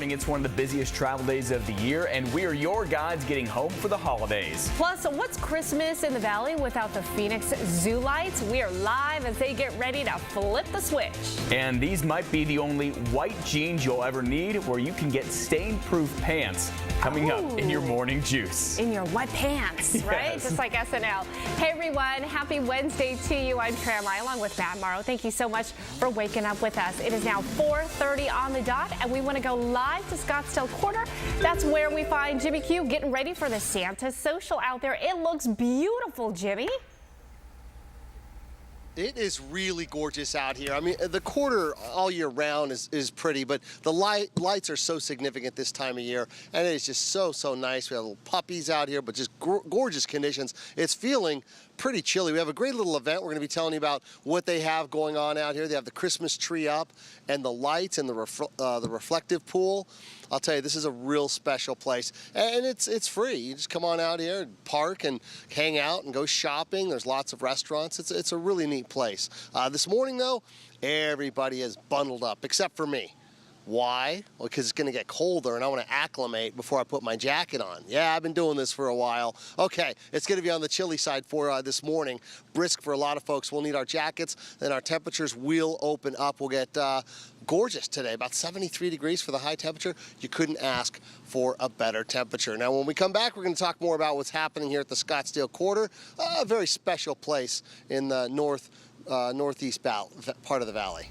morning. It's one of the busiest travel days of the year, and we are your guides getting home for the holidays. Plus, what's Christmas in the Valley without the Phoenix Zoo lights? We are live as they get ready to flip the switch. And these might be the only white jeans you'll ever need, where you can get stain-proof pants coming up in your morning juice. In your wet pants, right? Just like SNL. Hey, everyone. Happy Wednesday to you. I'm Tramai along with Matt Morrow. Thank you so much for waking up with us. It is now 4:30 on the dot, and we want to go live to Scottsdale Quarter. That's where we find Jimmy Q getting ready for the Santa Social out there. It looks beautiful, Jimmy. It is really gorgeous out here. I mean, the quarter all year round is pretty, but the lights are so significant this time of year, and it is just so nice. We have little puppies out here, but just gorgeous conditions. It's feeling pretty chilly. We have a great little event. We're going to be telling you about what they have going on out here. They have the Christmas tree up and the lights and the reflective pool. I'll tell you, this is a real special place, and it's free. You just come on out here and park and hang out and go shopping. There's lots of restaurants. It's a really neat place. This morning, though, everybody is bundled up except for me. Why? Well, because it's going to get colder and I want to acclimate before I put my jacket on. Yeah, I've been doing this for a while. Okay, it's going to be on the chilly side for this morning. Brisk for a lot of folks. We'll need our jackets, then our temperatures will open up. We'll get gorgeous today, about 73 degrees for the high temperature. You couldn't ask for a better temperature. Now, when we come back, we're going to talk more about what's happening here at the Scottsdale Quarter, a very special place in the northeast part of the valley.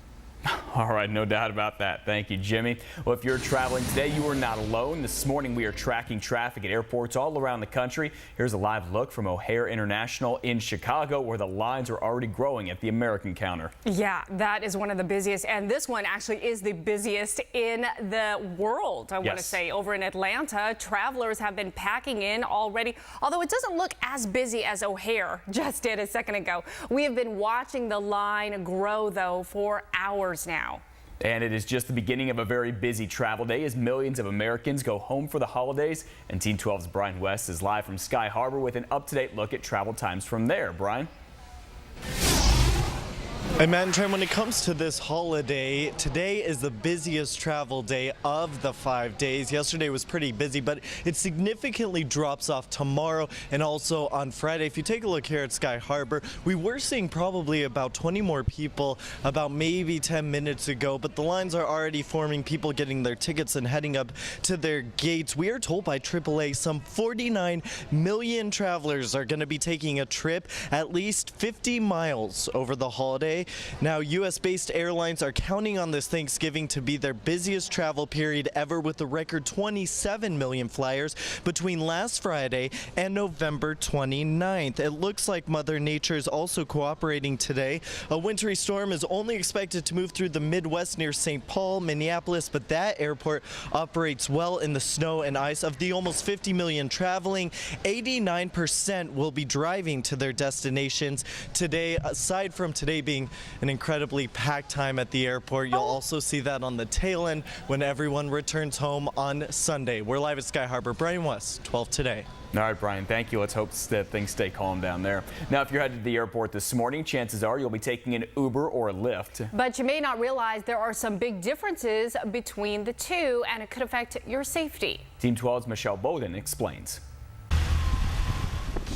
All right, no doubt about that. Thank you, Jimmy. Well, if you're traveling today, you are not alone. This morning, we are tracking traffic at airports all around the country. Here's a live look from O'Hare International in Chicago, where the lines are already growing at the American counter. Yeah, that is one of the busiest, and this one actually is the busiest in the world, I want to say. Over in Atlanta, travelers have been packing in already, although it doesn't look as busy as O'Hare just did a second ago. We have been watching the line grow, though, for hours now. And it is just the beginning of a very busy travel day as millions of Americans go home for the holidays. And Team 12's Brian West is live from Sky Harbor with an up-to-date look at travel times from there. Brian? And Matt and Trent, when it comes to this holiday, today is the busiest travel day of the 5 days. Yesterday was pretty busy, but it significantly drops off tomorrow and also on Friday. If you take a look here at Sky Harbor, we were seeing probably about 20 more people about maybe 10 minutes ago, but the lines are already forming, people getting their tickets and heading up to their gates. We are told by AAA some 49 million travelers are going to be taking a trip at least 50 miles over the holiday. Now, U.S.-based airlines are counting on this Thanksgiving to be their busiest travel period ever, with a record 27 million flyers between last Friday and November 29th. It looks like Mother Nature is also cooperating today. A wintry storm is only expected to move through the Midwest near St. Paul, Minneapolis, but that airport operates well in the snow and ice. Of the almost 50 million traveling, 89% will be driving to their destinations today. Aside from today being an incredibly packed time at the airport, you'll also see that on the tail end when everyone returns home on Sunday. We're live at Sky Harbor. Brian West, 12 Today. All right, Brian, thank you. Let's hope that things stay calm down there. Now, if you're headed to the airport this morning, chances are you'll be taking an Uber or a Lyft. But you may not realize there are some big differences between the two, and it could affect your safety. Team 12's Michelle Bowden explains.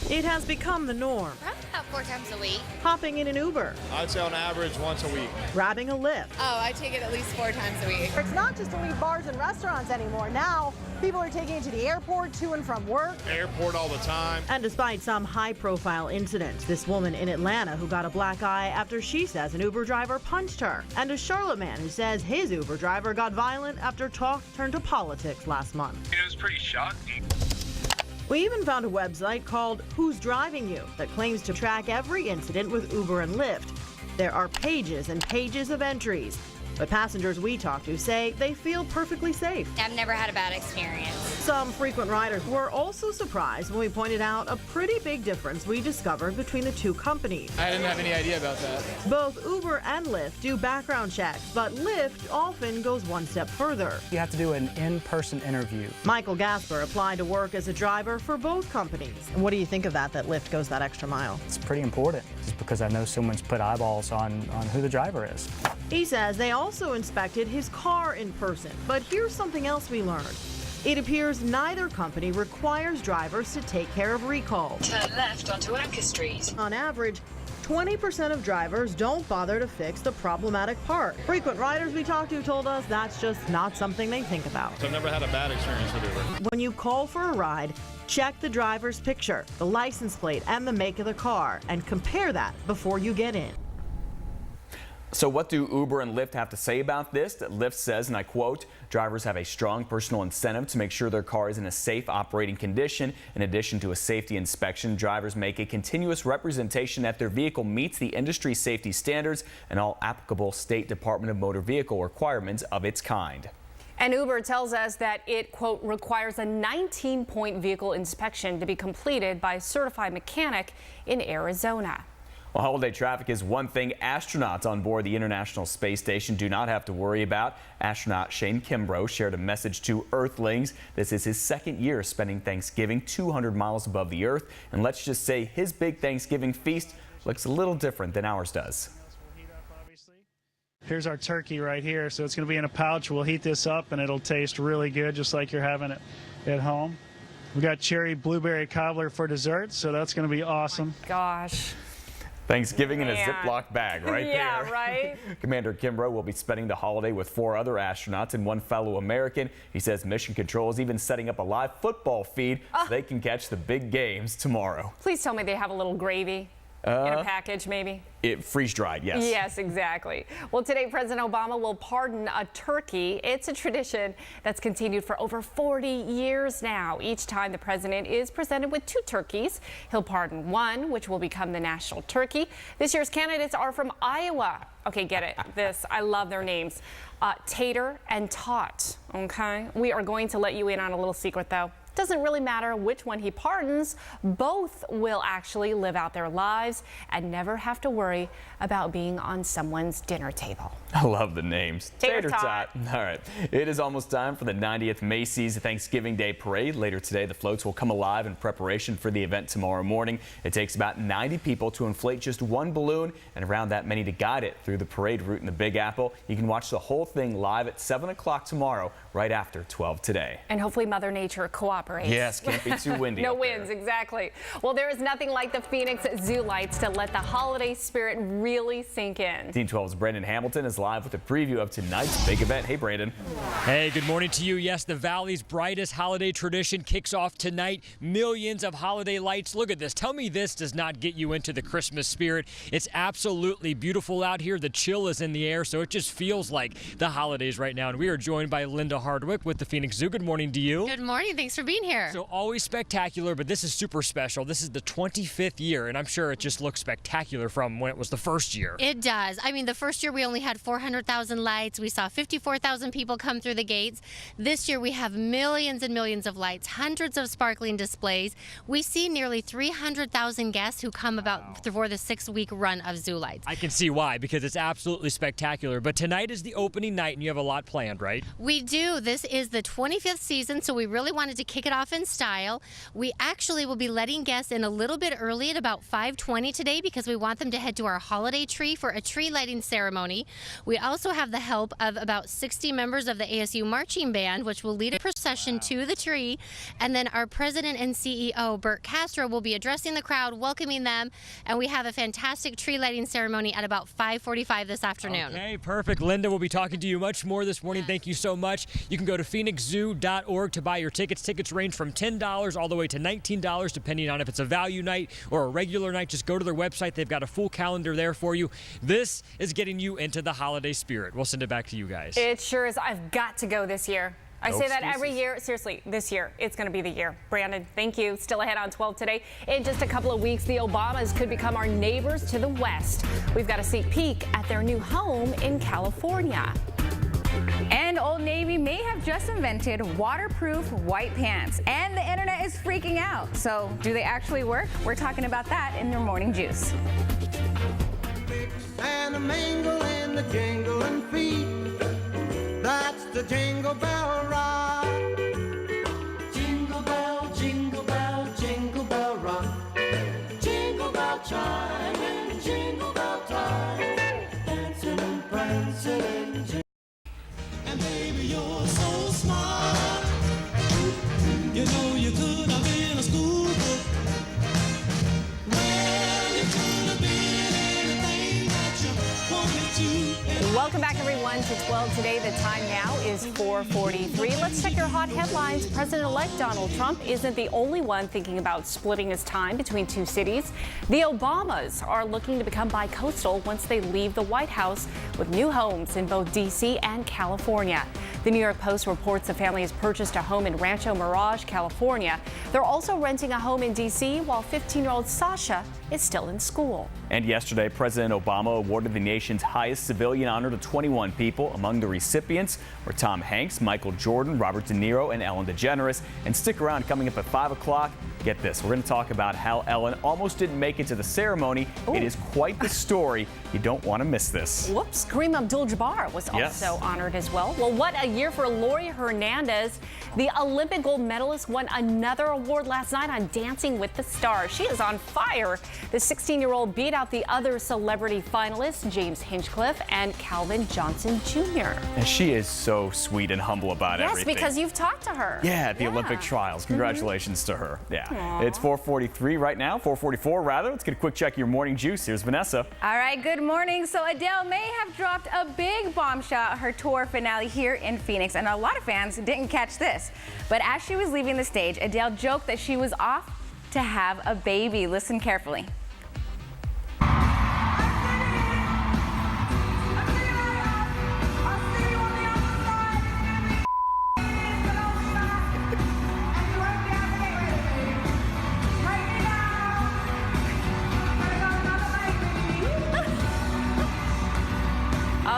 It has become the norm. Probably about 4 times a week. Hopping in an Uber. I'd say on average once a week. Grabbing a Lyft. Oh, I take it at least 4 times a week. It's not just to leave bars and restaurants anymore. Now, people are taking it to the airport, to and from work. Airport all the time. And despite some high-profile incidents, this woman in Atlanta who got a black eye after she says an Uber driver punched her. And a Charlotte man who says his Uber driver got violent after talk turned to politics last month. It was pretty shocking. We even found a website called Who's Driving You that claims to track every incident with Uber and Lyft. There are pages and pages of entries. But passengers we talked to say they feel perfectly safe. I've never had a bad experience. Some frequent riders were also surprised when we pointed out a pretty big difference we discovered between the two companies. I didn't have any idea about that. Both Uber and Lyft do background checks, but Lyft often goes one step further. You have to do an in-person interview. Michael Gasper applied to work as a driver for both companies. And what do you think of that Lyft goes that extra mile? It's pretty important, just because I know someone's put eyeballs on who the driver is. He says they also inspected his car in person. But here's something else we learned. It appears neither company requires drivers to take care of recalls. Turn left onto Anchor Street. On average, 20% of drivers don't bother to fix the problematic part. Frequent riders we talked to told us that's just not something they think about. So I've never had a bad experience with Uber. When you call for a ride, check the driver's picture, the license plate, and the make of the car, and compare that before you get in. So what do Uber and Lyft have to say about this? Lyft says, and I quote, drivers have a strong personal incentive to make sure their car is in a safe operating condition. In addition to a safety inspection, drivers make a continuous representation that their vehicle meets the industry safety standards and all applicable State Department of Motor Vehicle requirements of its kind. And Uber tells us that it, quote, requires a 19-point vehicle inspection to be completed by a certified mechanic in Arizona. Well, holiday traffic is one thing astronauts on board the International Space Station do not have to worry about. Astronaut Shane Kimbrough shared a message to Earthlings. This is his second year spending Thanksgiving 200 miles above the Earth. And let's just say his big Thanksgiving feast looks a little different than ours does. Here's our turkey right here. So it's going to be in a pouch. We'll heat this up and it'll taste really good, just like you're having it at home. We got cherry blueberry cobbler for dessert, so that's going to be awesome. Gosh. Thanksgiving in a Ziploc bag right there. Yeah, right? Commander Kimbrough will be spending the holiday with 4 other astronauts and 1 fellow American. He says Mission Control is even setting up a live football feed so they can catch the big games tomorrow. Please tell me they have a little gravy in a package, maybe. Freeze-dried, yes. Yes, exactly. Well, today President Obama will pardon a turkey. It's a tradition that's continued for over 40 years now. Each time the president is presented with 2 turkeys, he'll pardon one, which will become the national turkey. This year's candidates are from Iowa. Okay, get it. I love their names. Tater and Tot, okay? We are going to let you in on a little secret, though. Doesn't really matter which one he pardons. Both will actually live out their lives and never have to worry about being on someone's dinner table. I love the names. Tater Tot. All right. It is almost time for the 90th Macy's Thanksgiving Day Parade. Later today, the floats will come alive in preparation for the event tomorrow morning. It takes about 90 people to inflate just 1 balloon and around that many to guide it through the parade route in the Big Apple. You can watch the whole thing live at 7 o'clock tomorrow, right after 12 today. And hopefully Mother Nature cooperates. Yes, can't be too windy. No winds, exactly. Well, there is nothing like the Phoenix Zoo lights to let the holiday spirit really sink in. Team 12's Brandon Hamilton is live with a preview of tonight's big event. Hey, Brandon. Hey, good morning to you. Yes, the Valley's brightest holiday tradition kicks off tonight. Millions of holiday lights. Look at this. Tell me this does not get you into the Christmas spirit. It's absolutely beautiful out here. The chill is in the air, so it just feels like the holidays right now. And we are joined by Linda Hardwick with the Phoenix Zoo. Good morning to you. Good morning. Thanks for being here. So always spectacular, but this is super special. This is the 25th year, and I'm sure it just looks spectacular from when it was the first year. It does. I mean, the first year we only had 400,000 lights. We saw 54,000 people come through the gates. This year we have millions and millions of lights, hundreds of sparkling displays. We see nearly 300,000 guests who come about for the 6-week run of Zoo Lights. I can see why, because it's absolutely spectacular. But tonight is the opening night, and you have a lot planned, right? We do. This is the 25th season, so we really wanted to kick it off in style. We actually will be letting guests in a little bit early at about 5:20 today because we want them to head to our holiday tree for a tree lighting ceremony. We also have the help of about 60 members of the ASU marching band, which will lead a procession to the tree. And then our president and CEO, Bert Castro, will be addressing the crowd, welcoming them. And we have a fantastic tree lighting ceremony at about 5:45 this afternoon. Okay, perfect. Linda, will be talking to you much more this morning. Thank you so much. You can go to phoenixzoo.org to buy your tickets. Tickets range from $10 all the way to $19, depending on if it's a value night or a regular night. Just go to their website. They've got a full calendar there for you. This is getting you into the holiday spirit. We'll send it back to you guys. It sure is. I've got to go this year. I No say that excuses. every year. Seriously, this year, it's going to be the year. Brandon, thank you. Still ahead on 12 today. In just a couple of weeks, the Obamas could become our neighbors to the west. We've got a sneak peek at their new home in California. And Old Navy may have just invented waterproof white pants, and the internet is freaking out. So do they actually work? We're talking about that in your morning juice. And a mingle in the jingling feet. That's the Jingle Bell Ride. Jingle bell, jingle bell, jingle bell rock. Jingle bell chime and jingle bell time. Dancing and prancing Welcome back, everyone, to 12 today. The time now is 4:43. Let's check your hot headlines. President-elect Donald Trump isn't the only one thinking about splitting his time between two cities. The Obamas are looking to become bi-coastal once they leave the White House with new homes in both D.C. and California. The New York Post reports the family has purchased a home in Rancho Mirage, California. They're also renting a home in D.C. while 15-year-old Sasha is still in school. And yesterday, President Obama awarded the nation's highest civilian honor to 21 people. Among the recipients were Tom Hanks, Michael Jordan, Robert De Niro, and Ellen DeGeneres. And stick around, coming up at 5 o'clock. Get this, we're going to talk about how Ellen almost didn't make it to the ceremony. Ooh. It is quite the story. You don't want to miss this. Whoops, Kareem Abdul-Jabbar was also honored as well. Well, what a year for Lori Hernandez. The Olympic gold medalist won another award last night on Dancing with the Stars. She is on fire. The 16-year-old beat out the other celebrity finalists, James Hinchcliffe and Calvin Johnson Jr. And she is so sweet and humble about everything. Yes, because you've talked to her. Yeah, at the Olympic trials. Congratulations to her. Yeah. Aww. It's 4:43 right now, 4:44 rather. Let's get a quick check of your morning juice. Here's Vanessa. All right, good morning. So Adele may have dropped a big bombshell at her tour finale here in Phoenix, and a lot of fans didn't catch this. But as she was leaving the stage, Adele joked that she was off to have a baby. Listen carefully.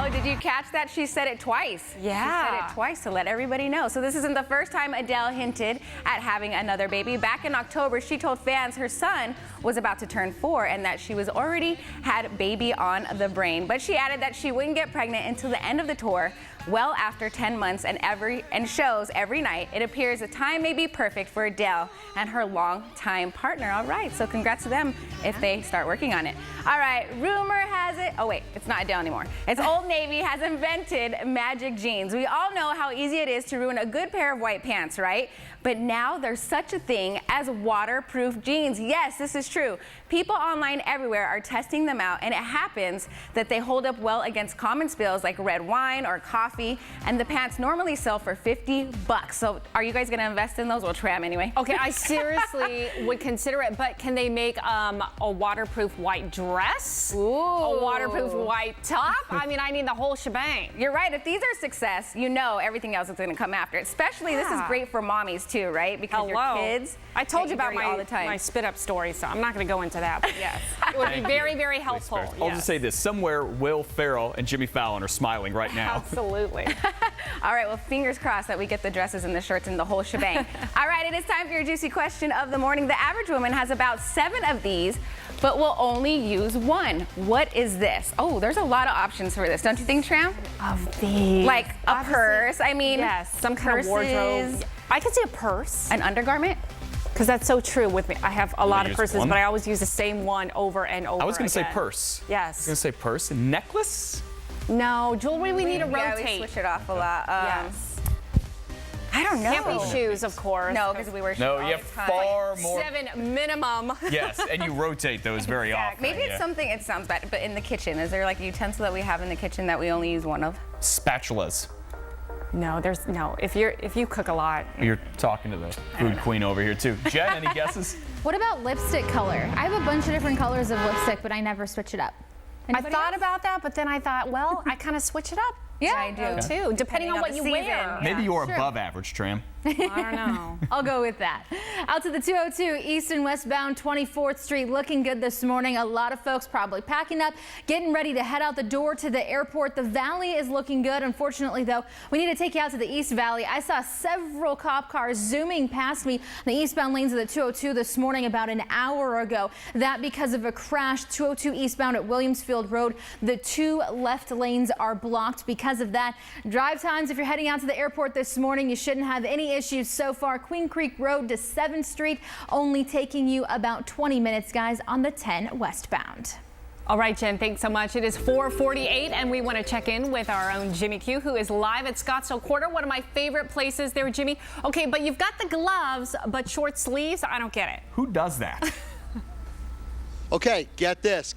Did you catch that? She said it twice. Yeah. She said it twice to let everybody know. So this isn't the first time Adele hinted at having another baby. Back in October, she told fans her son was about to turn 4 and that she was already had baby on the brain. But she added that she wouldn't get pregnant until the end of the tour, well after 10 months and shows every night. It appears the time may be perfect for Adele and her longtime partner. All right, so congrats to them if they start working on it. All right, rumor has it, oh wait, it's not Adele anymore. It's Old Navy has invented magic jeans. We all know how easy it is to ruin a good pair of white pants, right? But now there's such a thing as waterproof jeans. Yes, this is true. People online everywhere are testing them out, and it happens that they hold up well against common spills like red wine or coffee, and the pants normally sell for $50. So are you guys gonna invest in those? Well, tram anyway. Okay, I seriously would consider it, but can they make a waterproof white dress? Ooh. A waterproof white top? I mean, I need the whole shebang. You're right. If these are success, you know everything else is gonna come after. Especially this is great for mommies too, right? Because your kids. I told you about my spit up story, so I'm not going to go into that. But yes, it would be very, very helpful. I'll just say this: somewhere Will Ferrell and Jimmy Fallon are smiling right now. Absolutely. All right. Well, fingers crossed that we get the dresses and the shirts and the whole shebang. All right. It is time for your juicy question of the morning. The average woman has about 7 of these, but will only use 1. What is this? Oh, there's a lot of options for this, don't you think, Tram? Of these. Like a purse. I mean, yes, some kind of wardrobe. I could say a purse. An undergarment. Because that's so true with me. I have a lot of purses, but I always use the same one over and over. I was going to say purse. Yes. I was going to say purse. Necklace? No, jewelry we need to rotate. Yeah, we switch it off a lot. Yes. I don't know. Can't be shoes, of course. No, because we wear shoes all the time. Far more. 7 minimum. Yes, and you rotate those very often. Maybe it's something, it sounds bad, but in the kitchen, is there like a utensil that we have in the kitchen that we only use 1 of? Spatulas. No, there's no. If you cook a lot. You're talking to the food queen over here too. Jen, any guesses? What about lipstick color? I have a bunch of different colors of lipstick, but I never switch it up. Anybody I thought about that, but then I thought, well, I kind of switch it up. Yeah, I do too, depending on what you wear. Maybe you're above average, Tram. I don't know. I'll go with that. Out to the 202 East and westbound 24th Street, looking good this morning. A lot of folks probably packing up, getting ready to head out the door to the airport. The Valley is looking good. Unfortunately, though, we need to take you out to the East Valley. I saw several cop cars zooming past me in the eastbound lanes of the 202 this morning about an hour ago. That because of a crash, 202 eastbound at Williamsfield Road. The 2 left lanes are blocked because of that. Drive times, if you're heading out to the airport this morning, you shouldn't have any issues so far. Queen Creek Road to 7th Street only taking you about 20 minutes, guys, on the 10 westbound. All right, Jen, thanks so much. It is 4:48, and we want to check in with our own Jimmy Q, who is live at Scottsdale Quarter, one of my favorite places there, Jimmy. Okay, but you've got the gloves, but short sleeves? I don't get it. Who does that? Okay, get this.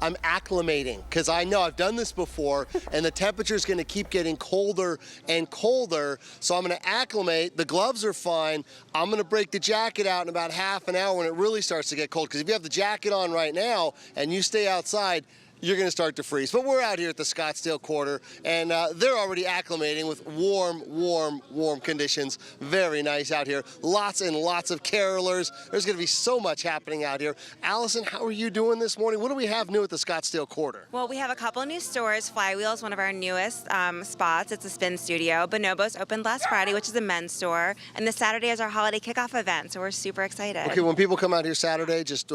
I'm acclimating because I know I've done this before and the temperature is going to keep getting colder and colder. So I'm going to acclimate. The gloves are fine. I'm going to break the jacket out in about half an hour when it really starts to get cold, because if you have the jacket on right now and you stay outside, you're going to start to freeze. But we're out here at the Scottsdale Quarter, and they're already acclimating with warm conditions. Very nice out here. Lots and lots of carolers. There's going to be so much happening out here. Allison, how are you doing this morning? What do we have new at the Scottsdale Quarter? Well, we have a couple of new stores. Flywheel is one of our newest spots. It's a spin studio. Bonobos opened last Friday, which is a men's store. And this Saturday is our holiday kickoff event, so we're super excited. Okay, when people come out here Saturday, just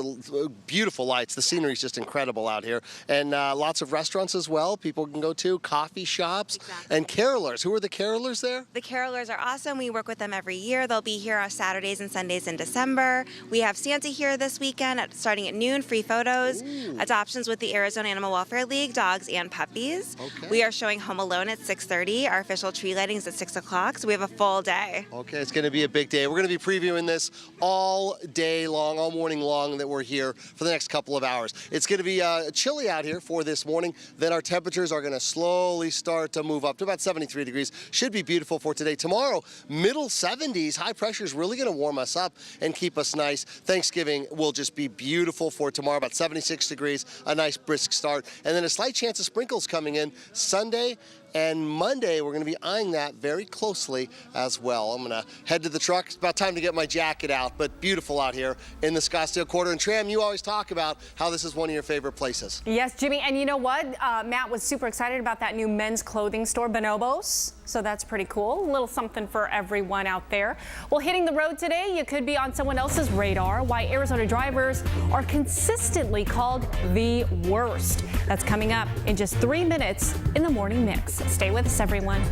beautiful lights. The scenery is just incredible out here. And lots of restaurants as well people can go to, coffee shops, and carolers. Who are the carolers there? The carolers are awesome. We work with them every year. They'll be here on Saturdays and Sundays in December. We have Santa here this weekend starting at noon, free photos, adoptions with the Arizona Animal Welfare League, dogs and puppies. Okay. We are showing Home Alone at 6:30. Our official tree lighting is at 6 o'clock, so we have a full day. Okay, it's going to be a big day. We're going to be previewing this all day long, all morning long, that we're here for the next couple of hours. It's going to be chilly out here for this morning. Then our temperatures are going to slowly start to move up to about 73 degrees. Should be beautiful for today. Tomorrow, middle 70s. High pressure is really going to warm us up and keep us nice. Thanksgiving will just be beautiful for tomorrow, about 76 degrees, a nice brisk start. And then a slight chance of sprinkles coming in Sunday and Monday. We're going to be eyeing that very closely as well. I'm going to head to the truck. It's about time to get my jacket out, but beautiful out here in the Scottsdale Quarter. And Tram, you always talk about how this is one of your favorite places. Yes, Jimmy. And you know what? Matt was super excited about that new men's clothing store, Bonobos. So that's pretty cool. A little something for everyone out there. Well, hitting the road today, you could be on someone else's radar. Why Arizona drivers are consistently called the worst. That's coming up in just 3 minutes in the Morning Mix. Stay with us, everyone.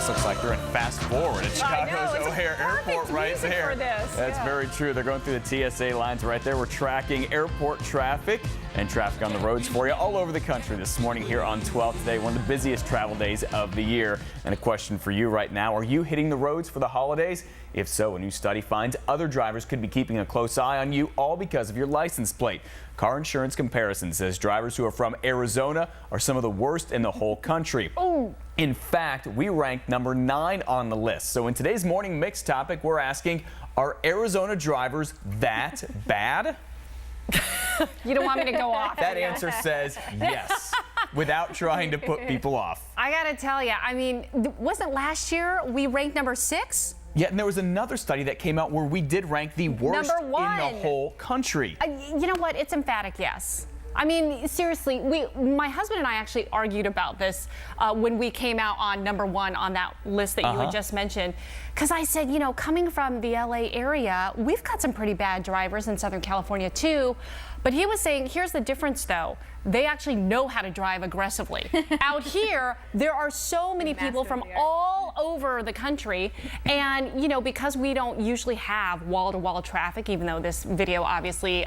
Looks like they're in fast forward at Chicago's O'Hare Airport right there. That's very true. They're going through the TSA lines right there. We're tracking airport traffic and traffic on the roads for you all over the country this morning here on 12 today, one of the busiest travel days of the year. And a question for you right now: are you hitting the roads for the holidays? If so, a new study finds other drivers could be keeping a close eye on you, all because of your license plate. Car Insurance Comparison says drivers who are from Arizona are some of the worst in the whole country. Oh. In fact, we ranked number 9 on the list. So in today's Morning Mix topic, we're asking, are Arizona drivers that bad? You don't want me to go off. That answer says yes, without trying to put people off. I got to tell you, I mean, wasn't last year we ranked number 6? Yeah, and there was another study that came out where we did rank the worst in the whole country. You know what? It's emphatic yes. I mean, seriously, my husband and I actually argued about this when we came out on number 1 on that list that you had just mentioned. Because I said, you know, coming from the LA area, we've got some pretty bad drivers in Southern California too. But he was saying, here's the difference though. They actually know how to drive aggressively. Out here, there are so many people from all over the country. And, you know, because we don't usually have wall-to-wall traffic, even though this video obviously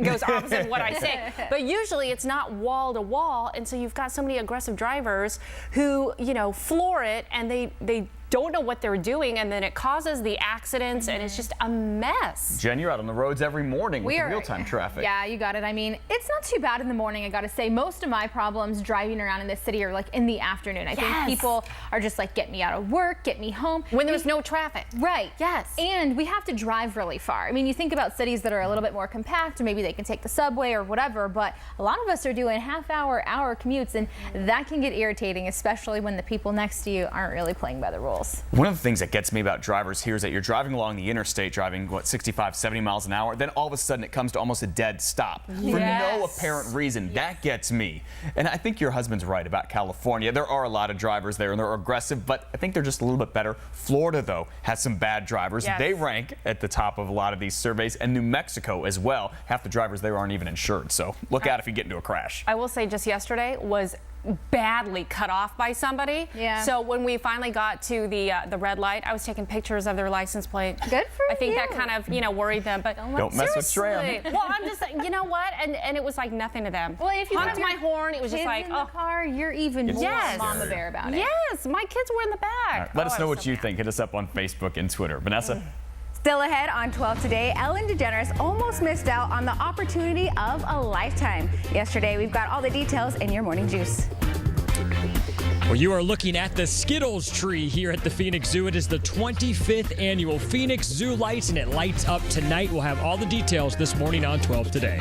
goes opposite of what I say. But usually it's not wall-to-wall. And so you've got so many aggressive drivers who, you know, floor it, and they don't know what they're doing, and then it causes the accidents, and it's just a mess. Jen, you're out on the roads every morning with real-time traffic. Yeah, you got it. I mean, it's not too bad in the morning, I gotta say. Most of my problems driving around in this city are like in the afternoon. I think people are just like, get me out of work, get me home. When there's no traffic. Right. Yes. And we have to drive really far. I mean, you think about cities that are a little bit more compact, or maybe they can take the subway or whatever, but a lot of us are doing half-hour, hour commutes, and that can get irritating, especially when the people next to you aren't really playing by the rules. details. One of the things that gets me about drivers here is that you're driving along the interstate, driving, 65, 70 miles an hour. Then all of a sudden it comes to almost a dead stop for no apparent reason. That gets me. And I think your husband's right about California. There are a lot of drivers there and they're aggressive, but I think they're just a little bit better. Florida, though, has some bad drivers. They rank at the top of a lot of these surveys, and New Mexico as well. Half the drivers there aren't even insured, so look out if you get into a crash. I will say just yesterday was badly cut off by somebody. So when we finally got to the red light, I was taking pictures of their license plate. Good for I think that kind of, worried them. But don't mess with Tram. Well, I'm just like, you know what? And it was like nothing to them. Well, if you honked my horn, it was just like, in the car, you're even more mama bear about it. Yes, my kids were in the back. Right, let us know what you think. Hit us up on Facebook and Twitter. Vanessa? Still ahead on 12 today, Ellen DeGeneres almost missed out on the opportunity of a lifetime. Yesterday, we've got all the details in your morning juice. Well, you are looking at the Skittles tree here at the Phoenix Zoo. It is the 25th annual Phoenix Zoo Lights, and it lights up tonight. We'll have all the details this morning on 12 today.